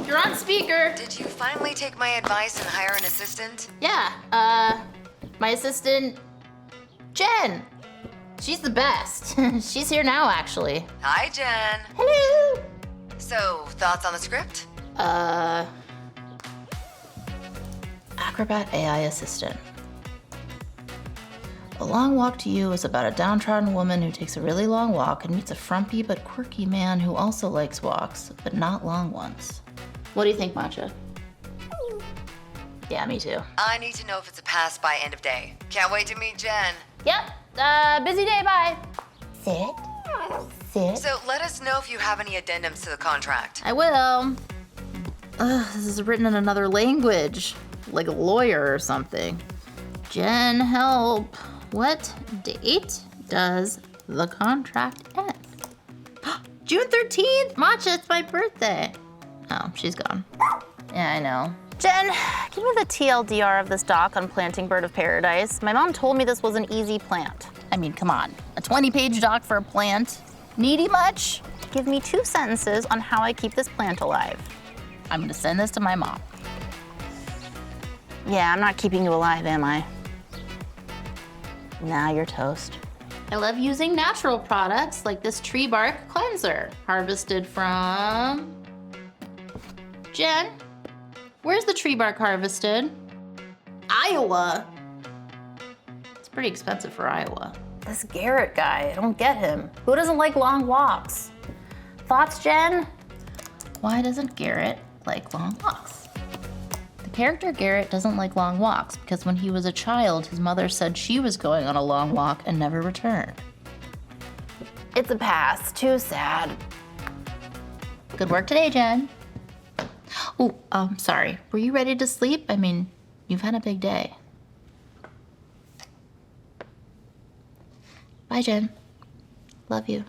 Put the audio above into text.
you're on speaker. Did you finally take my advice and hire an assistant? Yeah, my assistant, Jen. She's the best. She's here now, actually. Hi, Jen. Hello. So, thoughts on the script? Acrobat AI Assistant. A Long Walk to You is about a downtrodden woman who takes a really long walk and meets a frumpy but quirky man who also likes walks, but not long ones. What do you think, Matcha? Yeah, me too. I need to know if it's a pass by end of day. Can't wait to meet Jen. Yep, busy day, bye. Sit. So let us know if you have any addendums to the contract. I will. Ugh, this is written in another language, like a lawyer or something. Jen, help. What date does the contract end? June 13th? Matcha, it's my birthday. Oh, she's gone. Yeah, I know. Jen, give me the TLDR of this doc on planting Bird of Paradise. My mom told me this was an easy plant. I mean, come on. A 20-page doc for a plant. Needy much? Give me 2 sentences on how I keep this plant alive. I'm gonna send this to my mom. Yeah, I'm not keeping you alive, am I? Nah, you're toast. I love using natural products like this tree bark cleanser, harvested from... Jen, where's the tree bark harvested? Iowa. It's pretty expensive for Iowa. This Garrett guy, I don't get him. Who doesn't like long walks? Thoughts, Jen? Why doesn't Garrett like long walks? The character Garrett doesn't like long walks because when he was a child, his mother said she was going on a long walk and never returned. It's a pass, too sad. Good work today, Jen. Oh, sorry. Were you ready to sleep? I mean, you've had a big day. Bye, Jen. Love you.